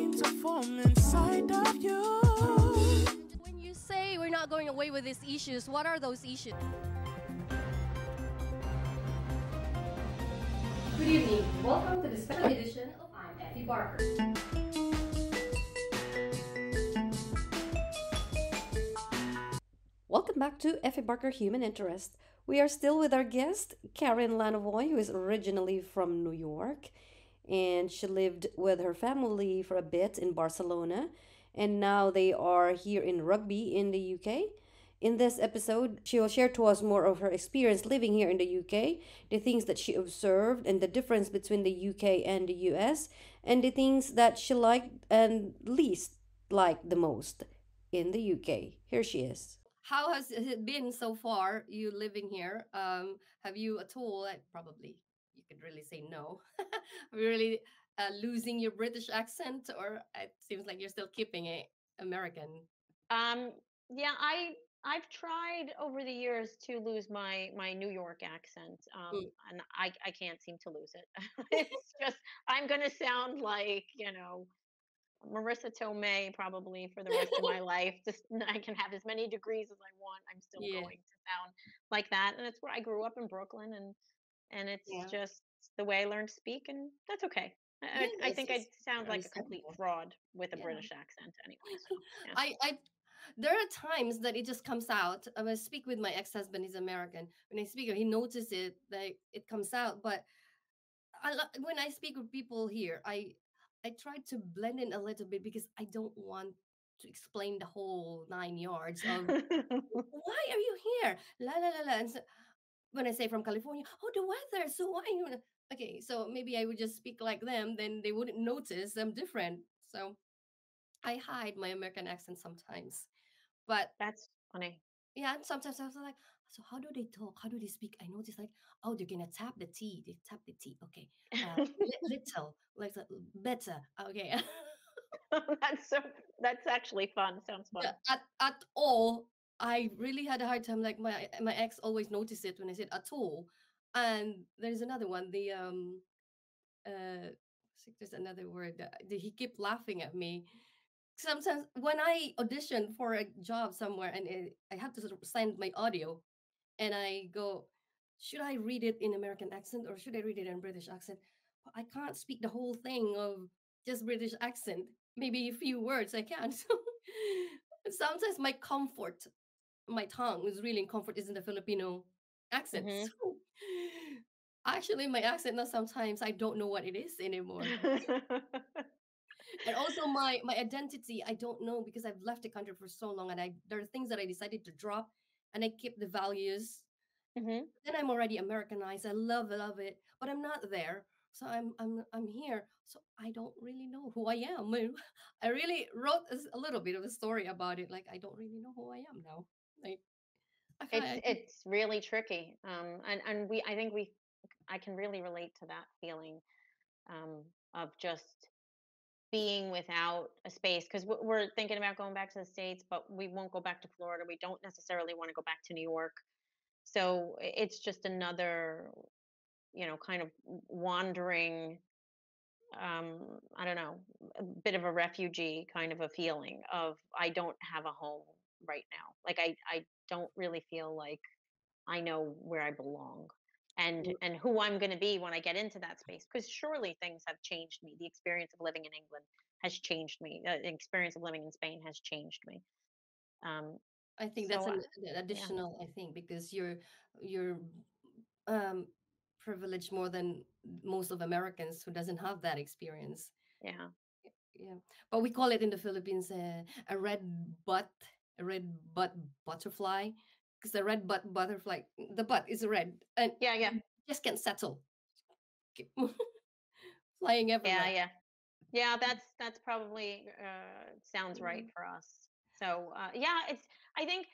seem to form inside of you. When you say we're not going away with these issues, what are those issues? Good evening. Welcome to the special edition of I'm Effie Barker. Welcome back to Effie Barker Human Interest. We are still with our guest, Karen Lanovoi, who is originally from New York. And she lived with her family for a bit in Barcelona. And now they are here in Rugby in the UK. In this episode, she will share to us more of her experience living here in the UK, the things that she observed, and the difference between the UK and the US, and the things that she liked and least liked the most in the UK. Here she is. How has it been so far, you living here? Have you at all, like, probably, you could really say no. Are you really losing your British accent, or it seems like you're still keeping it American? Um, yeah, I've tried over the years to lose my New York accent, Mm. and I can't seem to lose it. It's just I'm gonna sound like Marissa Tomei probably for the rest of my life. Just I can have as many degrees as I want. I'm still Yeah, going to sound like that, and it's where I grew up in Brooklyn, and it's yeah, just the way I learned to speak, and that's okay. yeah. I think I'd It's sound like a complete understandable. fraud with a Yeah. British accent anyway. So yeah. I there are times that it just comes out. I speak with my ex-husband, he's American. When I speak, he notices it, like it comes out. But when I speak with people here, I try to blend in a little bit because I don't want to explain the whole 9 yards of why are you here? La la la la. And so, when I say from California, oh, the weather. So why you? Okay, so maybe I would just speak like them, then they wouldn't notice I'm different. So I hide my American accent sometimes. But That's funny. yeah, and sometimes I was like, so how do they talk? How do they speak? I notice like, oh, they're gonna tap the T. They tap the T. Okay, little, like better. Okay, That's so that's actually fun. Sounds fun. yeah, at all. I really had a hard time. Like my ex always noticed it when I said at all. And there's another one. I think there's another word. He kept laughing at me sometimes when I audition for a job somewhere and I have to sort of send my audio and I go, should I read it in American accent or should I read it in British accent? But I can't speak the whole thing of just British accent. Maybe a few words I can. So sometimes my tongue is really in comfort is in the Filipino accent. Hmm. So actually my accent now sometimes I don't know what it is anymore. And also my identity I don't know because I've left the country for so long and I there are things that I decided to drop and I keep the values. Hmm. Then I'm already Americanized. I love it, but I'm not there. So I'm here. So I don't really know who I am. I really wrote a little bit of a story about it. Like I don't really know who I am now. Like okay, It's really tricky. And I think I can really relate to that feeling um, of just being without a space because we're thinking about going back to the States, but we won't go back to Florida. We don't necessarily want to go back to New York. So it's just another, kind of wandering, I don't know, a bit of a refugee kind of a feeling of I don't have a home right now. Like I don't really feel like I know where I belong and who I'm going to be when I get into that space because surely things have changed me. The experience of living in England has changed me. The experience of living in Spain has changed me. Um, I think that's so an yeah, additional. I think because you're um privileged more than most of Americans who doesn't have that experience. yeah, Yeah, but we call it in the Philippines a butt, a red butt butterfly, because the red butt butterfly, the butt is red, and yeah, yeah, you just can't settle, keep flying yeah, everywhere. yeah, yeah. That's probably sounds right Mm. for us. So yeah, it's. I think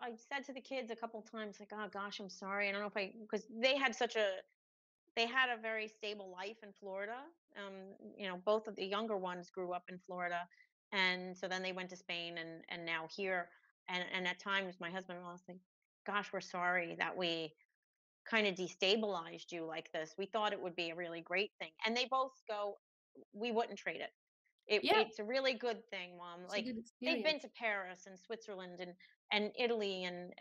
I've said to the kids a couple times like, oh gosh, I'm sorry. I don't know if I because they had a very stable life in Florida. Both of the younger ones grew up in Florida, and so then they went to Spain and now here. And at times, my husband and I was like, "Gosh, we're sorry that we kind of destabilized you like this. We thought it would be a really great thing." And they both go, "We wouldn't trade it." Yeah, It's a really good thing, Mom. it's a Like good they've been experience. to Paris and Switzerland and Italy and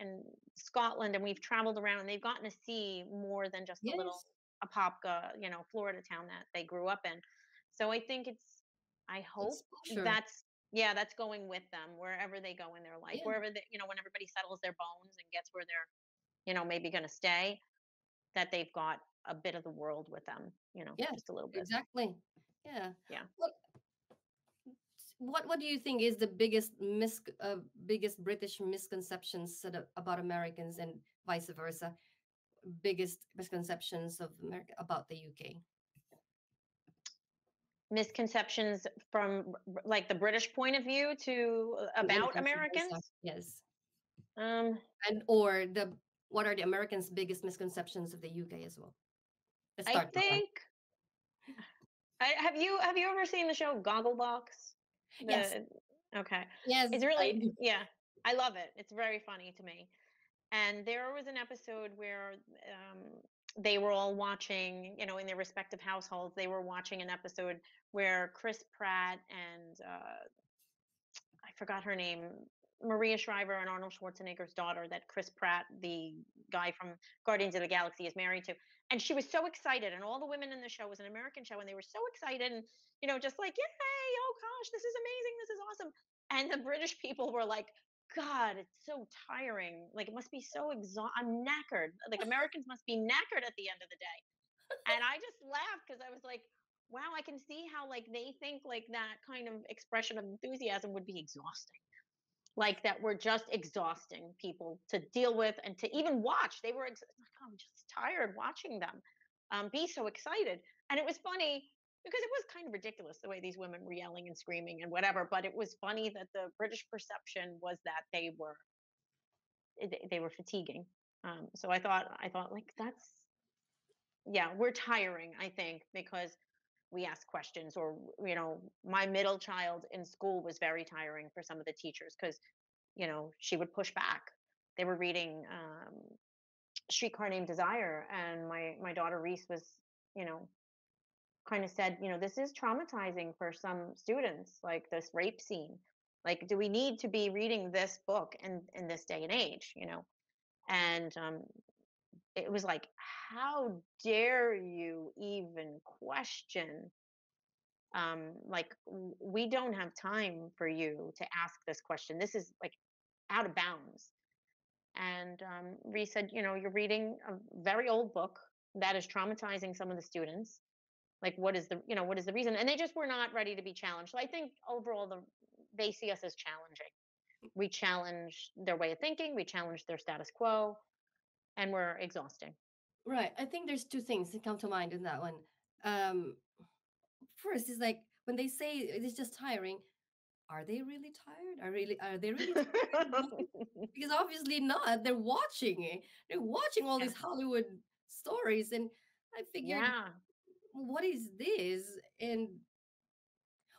Scotland, and we've traveled around, and they've gotten to see more than just the little Yes, Apopka, Florida town that they grew up in. So I think I hope exposure. that's yeah, that's going with them wherever they go in their life, Yeah, wherever when everybody settles their bones and gets where they're, maybe going to stay, that they've got a bit of the world with them, yeah, just a little bit. exactly. Yeah. Yeah. What what do you think is the biggest British misconceptions about Americans and vice versa? Biggest misconceptions of America about the UK? Misconceptions from like the British point of view to And about vice versa. Americans. Yes. Um, And or the what are the Americans' biggest misconceptions of the UK as well? Let's I start that one. think have you ever seen the show Gogglebox? Yes. The Okay, Yes, it's I really do. yeah, I love it. It's very funny to me. And there was an episode where they were all watching, in their respective households, they were watching an episode where Chris Pratt and I forgot her name, Maria Shriver and Arnold Schwarzenegger's daughter, that Chris Pratt, the guy from Guardians of the Galaxy, is married to. And she was so excited, and all the women in the show, was an American show, and they were so excited, and just like, yay, oh gosh, this is amazing, this is awesome. And the British people were like, God, it's so tiring. Like it must be so I'm knackered. Like Americans must be knackered at the end of the day. And I just laughed because I was like, wow, I can see how like they think like that kind of expression of enthusiasm would be exhausting. Like that we're just exhausting people to deal with and to even watch. Like, oh, I'm just tired watching them be so excited. And it was funny because it was kind of ridiculous the way these women were yelling and screaming and whatever. But it was funny that the British perception was that they were fatiguing. So I thought like that's yeah, we're tiring, I think, because we ask questions, or my middle child in school was very tiring for some of the teachers because she would push back. They were reading Streetcar Named Desire, and my daughter Reese was you know kind of said, this is traumatizing for some students, like this rape scene. Like, do we need to be reading this book in this day and age? And it was like, how dare you even question, like, we don't have time for you to ask this question. This is like out of bounds. And Reese said, you're reading a very old book that is traumatizing some of the students. Like, what is the reason? And they just were not ready to be challenged. So I think overall, they see us as challenging. We challenge their way of thinking, we challenge their status quo, and we're exhausting. Right. I think there's two things that come to mind in that one. Um, First is like when they say it's just tiring, are they really tired? Are they really tired? Because obviously not. They're watching it. They're watching all Yeah. these Hollywood stories, and I figured, Yeah. what is this? And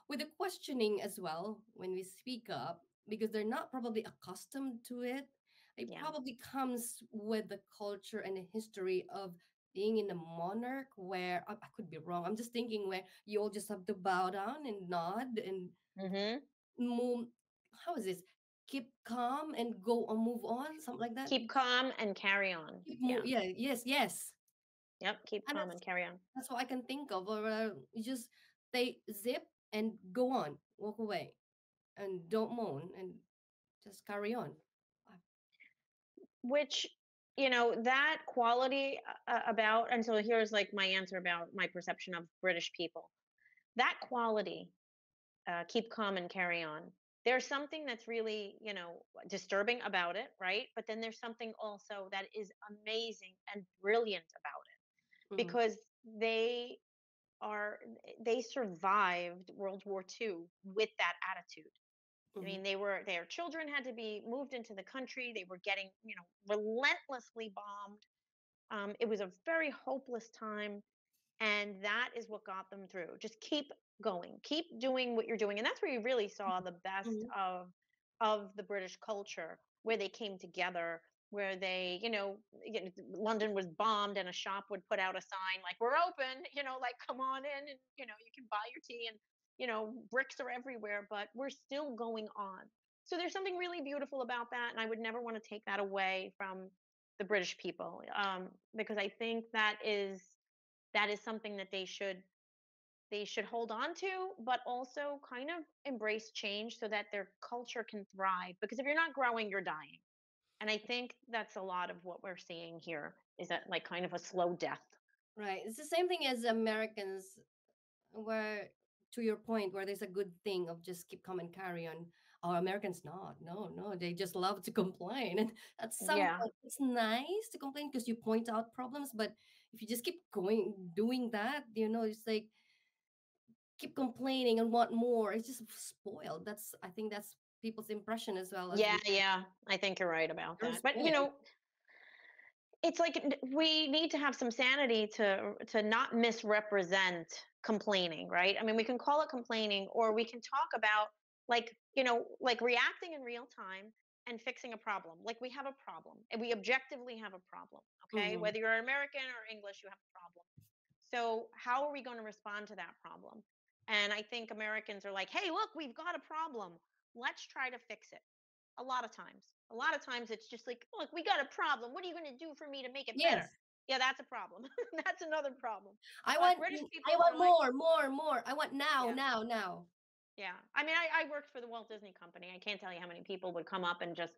with the questioning as well when we speak up, because they're not probably accustomed to it. It Yeah. probably comes with the culture and the history of being in a monarch where I could be wrong. I'm just thinking where you all just have to bow down and nod and Hmm. move. How is this? Keep calm and go or move on, something like that. Keep calm and carry on. Yeah. Yeah, yes, yes. Yep. Keep And calm and carry on. that's what I can think of. Or you just they zip and go on, walk away, and don't moan and just carry on. Uh, Which, that quality about, and so here's like my answer about my perception of British people. That quality, keep calm and carry on. There's something that's really, disturbing about it, right? But then there's something also that is amazing and brilliant about it mhm, because they are they survived World War II with that attitude. I mhm, mean, their children had to be moved into the country. They were getting, relentlessly bombed. It was a very hopeless time, and that is what got them through. Just keep going, keep doing what you're doing, and that's where you really saw the best mhm, of the British culture, where they came together, where they, London was bombed, and a shop would put out a sign like, "We're open," like, "Come on in, and you can buy your tea," and bricks are everywhere, but we're still going on. So there's something really beautiful about that, and I would never want to take that away from the British people, because I think that is something that they should hold on to, but also kind of embrace change so that their culture can thrive. Because if you're not growing, you're dying. And I think that's a lot of what we're seeing here is that like kind of a slow death. Right. It's the same thing as Americans, where to your point, where there's a good thing of just keep calm and carry on. Our Americans not. No, no, they just love to complain. And at some Yeah. point, it's nice to complain because you point out problems. But if you just keep going doing that, it's like keep complaining and want more. It's just spoiled. I think that's people's impression as well as Yeah, yeah. I think you're right about they're that. But spoiled. it's like we need to have some sanity to not misrepresent complaining, right? I mean, we can call it complaining, or we can talk about like reacting in real time and fixing a problem. Like we have a problem and we objectively have a problem, okay? Mm-hmm. Whether you're American or English, you have a problem. So how are we going to respond to that problem? And I think Americans are like, hey, look, we've got a problem, let's try to fix it. A lot of times it's just like, look, we got a problem, what are you going to do for me to make it better? Yes. Yeah, that's a problem. That's another problem. I But want British I people are want like, more, more, more. I want now, yeah, now, now. yeah. I mean, I worked for the Walt Disney Company. I can't tell you how many people would come up and just,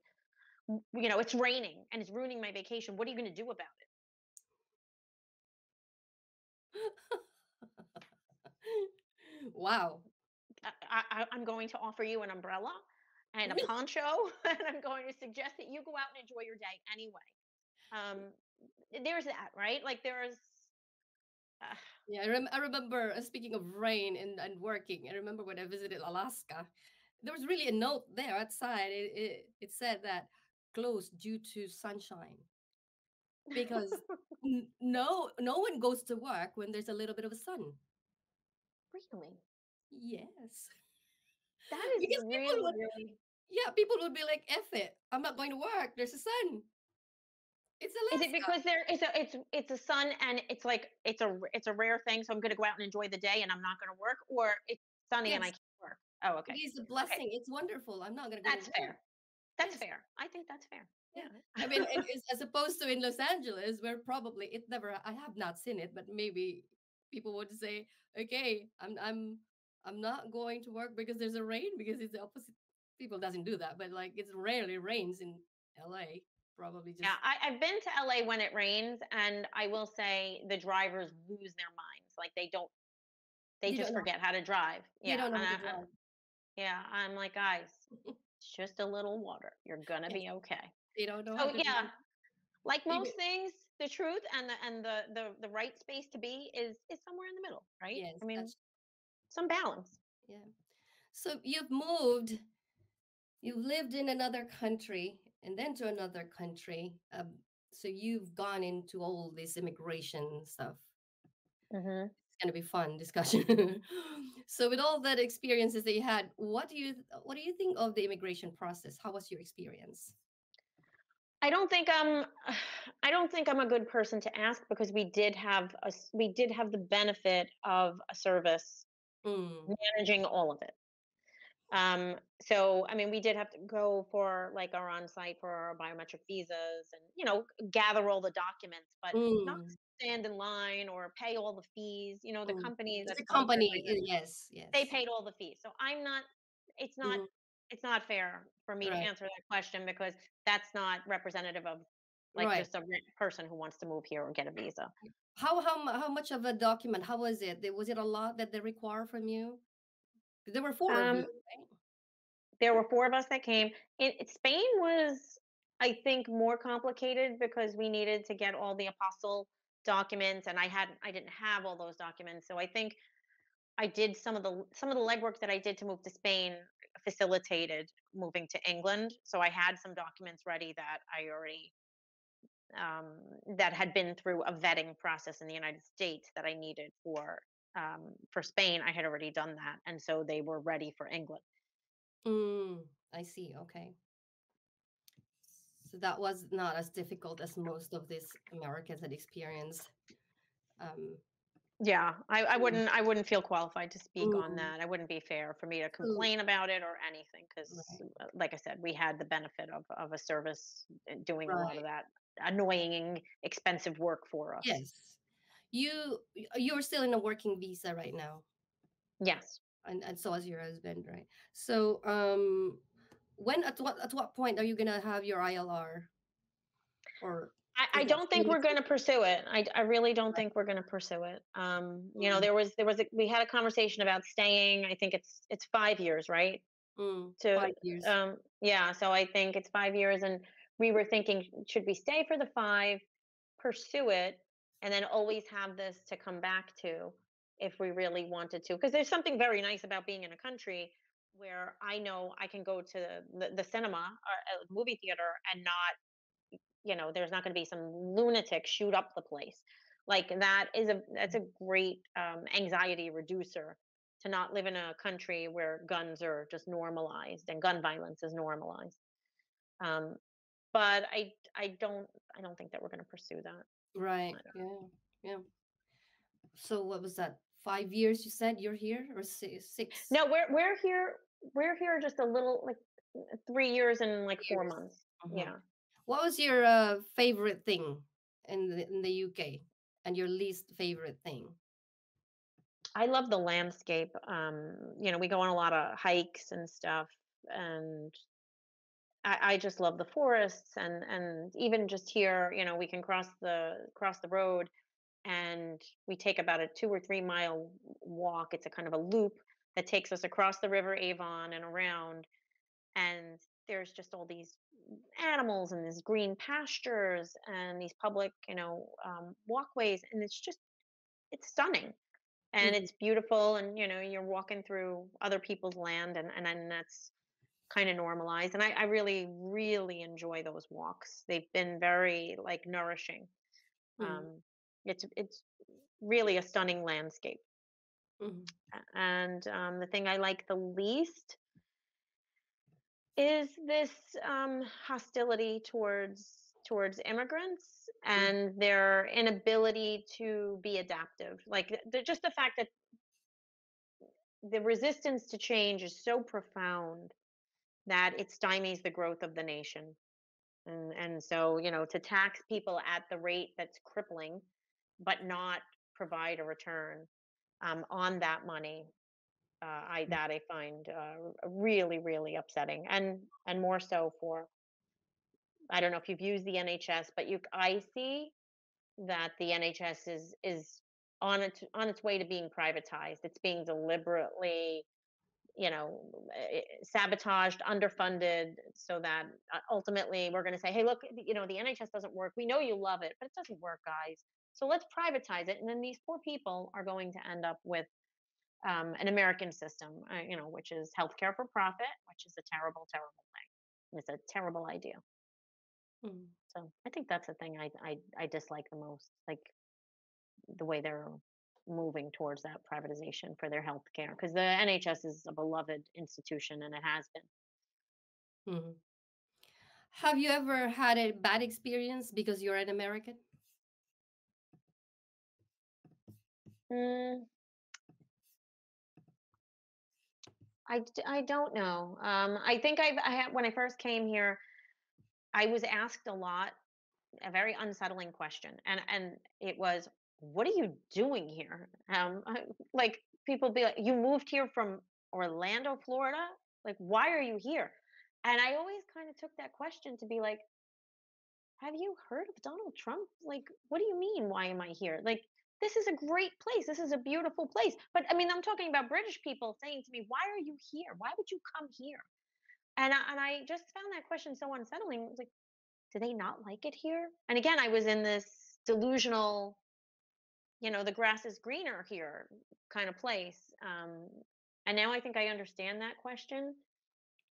it's raining and it's ruining my vacation, what are you going to do about it? Wow. I'm going to offer you an umbrella and a poncho, and I'm going to suggest that you go out and enjoy your day anyway. Um, there's that, right? Like there's, uh, Yeah, I remember, speaking of rain and working, I remember when I visited Alaska, there was really a note there outside. It said that closed due to sunshine because no one goes to work when there's a little bit of a sun. really, Yes. that is Because people really, would, really. yeah, people would be like, F it. I'm not going to work. There's a sun. It's Is it Alaska. because there is a sun and it's like it's a rare thing, so I'm going to go out and enjoy the day and I'm not going to work, or it's sunny and I Yes, can't work? Oh, it okay, is a okay, blessing. It's wonderful. I'm not going to go to that's work. fair. That's Yes. fair. I think that's fair. Yeah. Yeah. I mean, as opposed to in Los Angeles, where probably it never, I have not seen it, but maybe people would say, okay, I'm not going to work because there's a rain, because it's the opposite. People doesn't do that, but like it rarely rains in LA. Probably just, Yeah, I've been to LA when it rains, and I will say the drivers lose their minds. Like they they just don't know, forget how to drive. they Yeah, don't know and how to drive. yeah, I'm like, guys, it's just a little water. You're gonna Yes, be okay. they don't know how So to yeah, drive. like Even, most things, the truth and the right space to be is somewhere in the middle, right? yes, I mean, that's, some balance. yeah. So you've lived in another country and then to another country. So you've gone into all this immigration stuff. Hmm. It's gonna be fun discussion. So with all that experiences that you had, what do you think of the immigration process? How was your experience? I don't think I'm I don't think I'm a good person to ask because we did have the benefit of a service Mm, managing all of it. So I mean, we did have to go for like our on-site for our biometric visas and gather all the documents, but not mm, stand in line or pay all the fees. The mm. company It's that a sponsored my company. trip, Yes, they yes. paid all the fees. So I'm not. It's not. Mhm. It's not fair for me to Right, answer that question because that's not representative of like right. just a person who wants to move here or get a visa. How much of a document? How was it? Was it a lot that they require from you? There were four of you, Um, right? there were four of us that came. Spain was, I think, more complicated because we needed to get all the apostle documents, and I didn't have all those documents. So I think I did some of the legwork that I did to move to Spain facilitated moving to England. So I had some documents ready that I already um, that had been through a vetting process in the United States that I needed for Spain. I had already done that, and so they were ready for England. I see. Okay. So that was not as difficult as most of these Americans had experienced. Um, Yeah, Mm. I wouldn't feel qualified to speak on Mm. that. I wouldn't be fair for me to So, complain about it or anything because, right, like I said, we had the benefit of a service doing a lot of right. that annoying, expensive work for us. Yes. You're still in a working visa right now, Yes. and so is your husband, right? So, when at what point are you gonna have your ILR, or I is that don't still think in the we're going to future? pursue it. I really don't think we're going to pursue it. Mm. We had a conversation about staying. I think it's 5 years, right? To 5 years. yeah, so I think it's 5 years, and we were thinking, should we stay for the 5, pursue it, and then always have this to come back to if we really wanted to? Because there's something very nice about being in a country where I know I can go to the cinema or a movie theater and not, there's not going to be some lunatic shoot up the place. Like that's a great anxiety reducer to not live in a country where guns are just normalized and gun violence is normalized. Um, but I don't think that we're going to pursue that. Right. Yeah. Yeah. So what was that? 5 years you said you're here, or six No, we're here. We're here just a little, like 3 years and like four years? months. Hmm. Yeah. What was your favorite thing in the UK, and your least favorite thing? I love the landscape. We go on a lot of hikes and stuff, and I just love the forests, and even just here, we can cross the road, and we take about a 2 or 3 mile walk. It's a kind of a loop that takes us across the River Avon and around, and there's just all these animals and these green pastures and these public, walkways, and it's stunning and Hmm. it's beautiful, and you're walking through other people's land, and that's kind of normalized. And I really, really enjoy those walks. They've been very like nourishing. Hmm. Um, it's really a stunning landscape. Hmm. And the thing I like the least is this hostility towards immigrants and their inability to be adaptive. Like just the fact that the resistance to change is so profound that it stymies the growth of the nation. And so, to tax people at the rate that's crippling, but not provide a return on that money, I find really, really upsetting, and more so for, I don't know if you've used the NHS, but I see that the NHS is on its way to being privatized. It's being deliberately, sabotaged, underfunded, so that ultimately we're going to say, hey, look, the NHS doesn't work. We know you love it, but it doesn't work, guys. So let's privatize it. And then these poor people are going to end up with an American system, which is healthcare for profit, which is a terrible, terrible thing. It's a terrible idea. Hmm. So I think that's the thing I dislike the most, like the way they're moving towards that privatization for their healthcare, because the NHS is a beloved institution and it has been. Hmm. Have you ever had a bad experience because you're an American? Mm, I don't know. I think when I first came here, I was asked a very unsettling question, and it was, "What are you doing here?" Like people be like, "You moved here from Orlando, Florida? Like, why are you here?" And I always kind of took that question to be like, have you heard of Donald Trump? Like, what do you mean? Why am I here? Like, this is a great place. This is a beautiful place. But I mean, I'm talking about British people saying to me, why are you here? Why would you come here? And I just found that question so unsettling. It was like, do they not like it here? And again, I was in this delusional, the grass is greener here kind of place. And now I think I understand that question.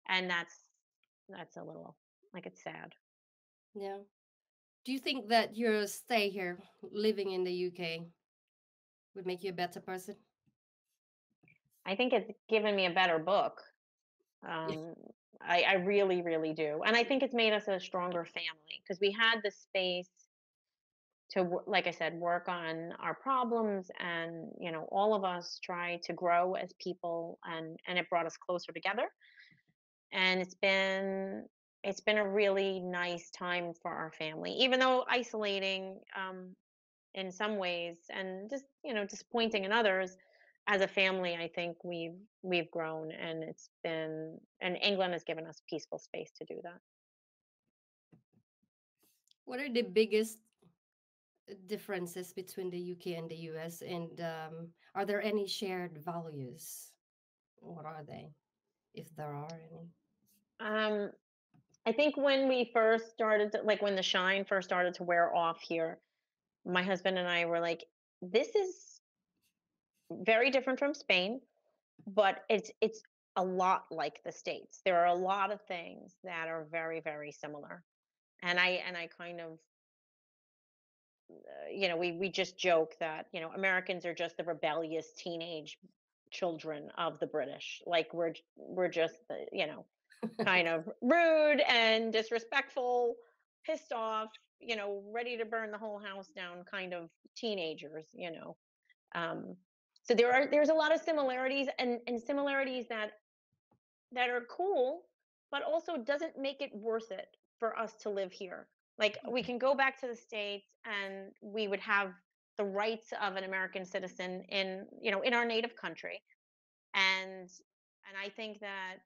And that's a little, like, it's sad. Yeah. Do you think that your stay here, living in the UK, would make you a better person? I think it's given me a better book. Yeah. Um, I really, really do. And I think it's made us a stronger family because we had the space like I said, work on our problems, and all of us try to grow as people, and it brought us closer together. And it's been a really nice time for our family, even though isolating, in some ways, and just disappointing in others. As a family, I think we've grown, and England has given us peaceful space to do that. What are the biggest differences between the UK and the US? And are there any shared values? What are they, if there are any? um I think when we first started like when the shine first started to wear off here, my husband and I were like, this is very different from Spain, but it's a lot like the States. There are a lot of things that are very, very similar. And I kind of, we just joke that, Americans are just the rebellious teenage children of the British. Like we're just the, kind of rude and disrespectful, pissed off, ready to burn the whole house down kind of teenagers. Um, so there's a lot of similarities, and similarities that are cool, but also doesn't make it worth it for us to live here. Like we can go back to the States and we would have the rights of an American citizen in our native country. And I think that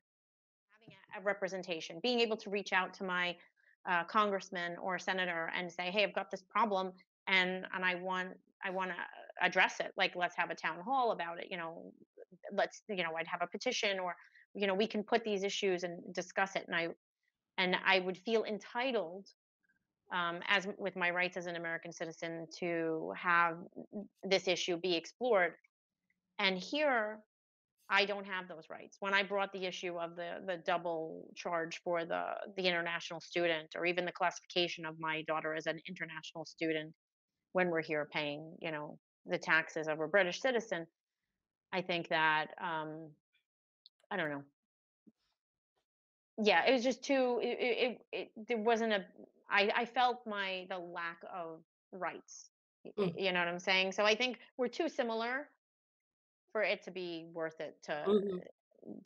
having a representation, being able to reach out to my congressman or senator and say, "Hey, I've got this problem, and I want to address it. Like, let's have a town hall about it. I'd have a petition, or we can put these issues and discuss it." And I would feel entitled, as with my rights as an American citizen, to have this issue be explored. And here, I don't have those rights. When I brought the issue of the double charge for the international student, or even the classification of my daughter as an international student when we're here paying, the taxes of a British citizen, I think that, I don't know. Yeah, it was just too. There wasn't a. I felt the lack of rights. Mm, You know what I'm saying? So I think we're too similar for it to be worth it mhm,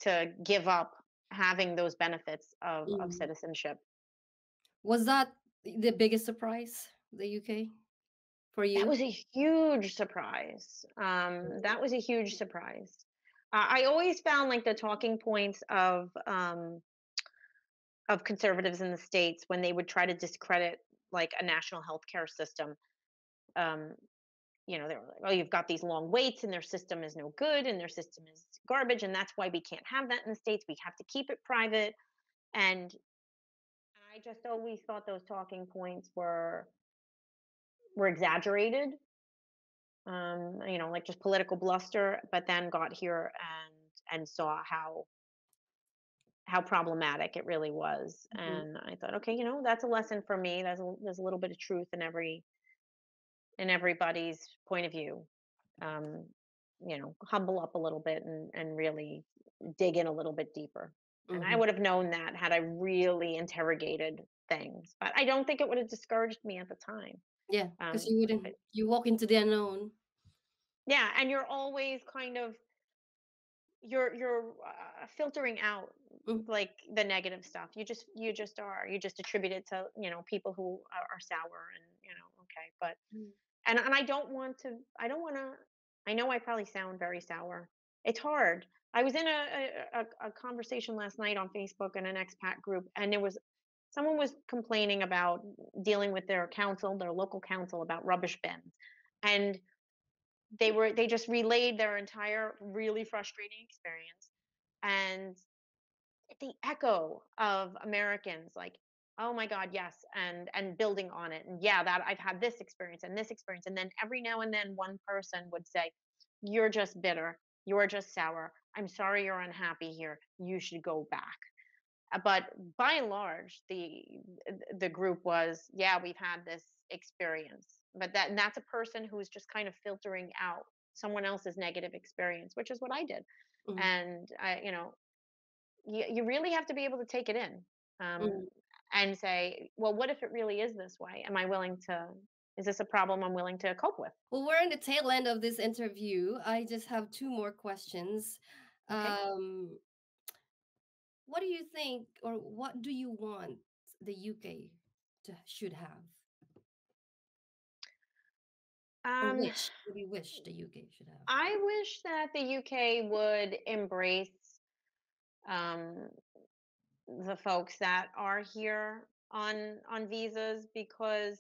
to give up having those benefits of mhm. citizenship. Was that the biggest surprise, the UK, for That you? was a huge surprise. That was a huge surprise. I always found like the talking points of conservatives in the states when they would try to discredit like a national healthcare system. Um, they were like, "Oh, you've got these long waits, and their system is no good, and their system is garbage, and that's why we can't have that in the states. We have to keep it private." And I just always thought those talking points were exaggerated, like just political bluster, but then got here and saw how problematic it really was. Mhm, And I thought, okay, that's a lesson for me. There's a little bit of truth in everybody's point of view. Um, humble up a little bit and really dig in a little bit deeper. And I mhm. would have known that had I really interrogated things, but I don't think it would have discouraged me at the time. Yeah, because Um, you wouldn't. but You walk into the unknown. yeah, and you're always kind of you're filtering out Mm, like the negative stuff. You just attribute it to people who are sour, and okay. But mm, and I don't want to. I know I probably sound very sour. It's hard. I was in a conversation last night on Facebook in an expat group, and someone was complaining about dealing with their local council, about rubbish bins, and they just relayed their entire really frustrating experience, and the echo of Americans like, "Oh my god, yes," and building on it. And yeah, that I've had this experience and this experience. And then every now and then one person would say, "You're just bitter. You're just sour. I'm sorry you're unhappy here. You should go back." But by and large, the group was, "Yeah, we've had this experience." And that's a person who's just kind of filtering out someone else's negative experience, which is what I did. mm, And you really have to be able to take it in, um, mm, and say, well, what if it really is this way? Am I willing Is this a problem I'm willing to cope with? Well, we're in the tail end of this interview. I just have two more questions. Okay. Um, what do you think, or what do you want the UK to should have, or Um, wish? What do you wish the UK should have? I wish that the UK would embrace um, the folks that are here on visas, because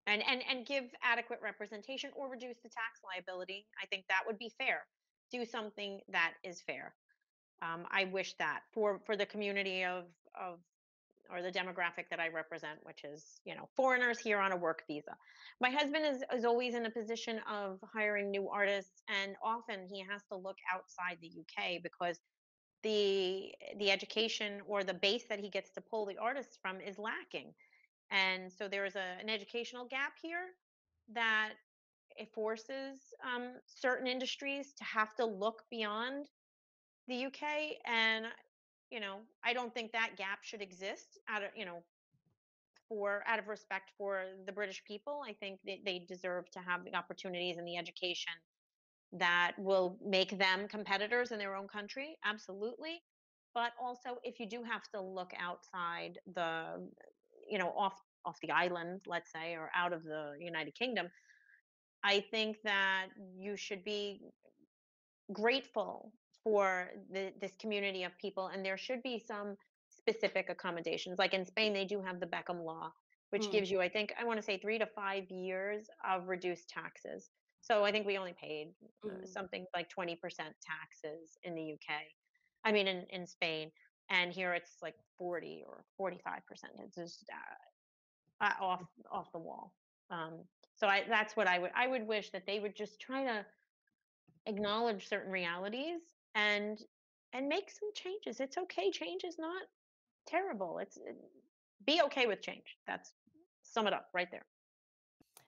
and give adequate representation or reduce the tax liability. I think that would be fair. Do something that is fair. I wish that for the community of or the demographic that I represent, which is, foreigners here on a work visa. My husband is always in a position of hiring new artists, and often he has to look outside the UK because the education or the base that he gets to pull the artists from is lacking. And so there's an educational gap here that it forces certain industries to have to look beyond the UK. And I don't think that gap should exist out of respect for the British people. I think they deserve to have the opportunities and the education that will make them competitors in their own country. Absolutely. But also, if you do have to look outside off the island, let's say, or out of the United Kingdom, I think that you should be grateful for this community of people, and there should be some specific accommodations. Like in Spain, they do have the Beckham law, which Mm, gives you, I think, I want to say 3 to 5 years of reduced taxes. So I think we only paid mm. something like 20% taxes in the UK. I mean, in Spain, and here it's like 40 or 45%. It's just off the wall. Um, so that's what I would wish that they would just try to acknowledge certain realities and make some changes. It's okay. Change is not terrible. Be okay with change. That's sum it up right there.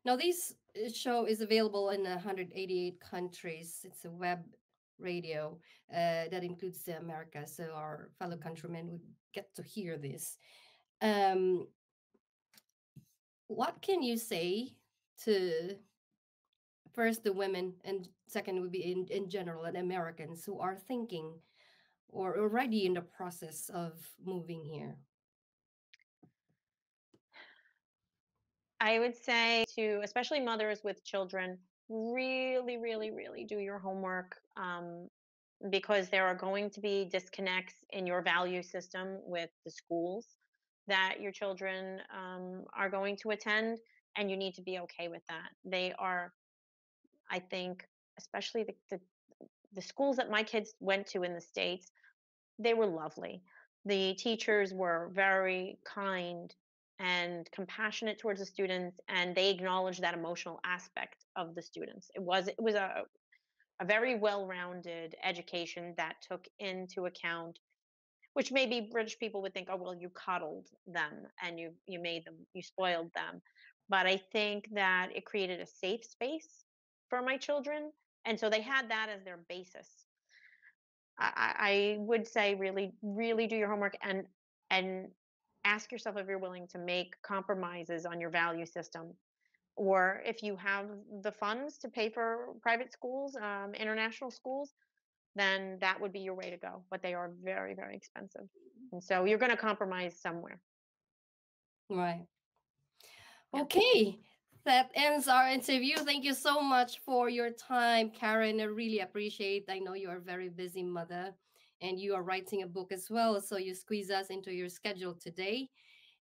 Now, this show is available in 188 countries. It's a web radio that includes the Americas, so our fellow countrymen would get to hear this. Um, what can you say to first the women, and second would be in general, and Americans who are thinking or already in the process of moving here? I would say to especially mothers with children, really, really, really do your homework, because there are going to be disconnects in your value system with the schools that your children are going to attend, and you need to be okay with that. They are, I think, especially the schools that my kids went to in the States, they were lovely. The teachers were very kind and compassionate towards the students, and they acknowledged that emotional aspect of the students. It was a very well-rounded education that took into account, which maybe British people would think, oh well, you coddled them and you made them, you spoiled them. But I think that it created a safe space for my children, and so they had that as their basis. I would say really, really do your homework and ask yourself if you're willing to make compromises on your value system, or if you have the funds to pay for private schools, international schools, then that would be your way to go. But they are very, very expensive, and so you're going to compromise somewhere. Right. Yeah, Okay, that ends our interview. Thank you so much for your time, Karen. I really appreciate. I know you are a very busy mother, and you are writing a book as well, so you squeeze us into your schedule today.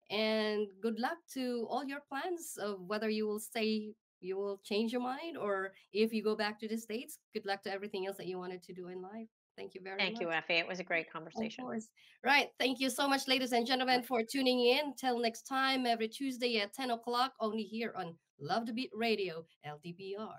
And good luck to all your plans of whether you will stay, you will change your mind, or if you go back to the States. Good luck to everything else that you wanted to do in life. Thank you very thank you, much. Effie. It was a great Of conversation. course. Right. Thank you so much, ladies and All gentlemen, right. for tuning in. Till next time, every Tuesday at 10 o'clock, only here on Love the Beat Radio, LDBR.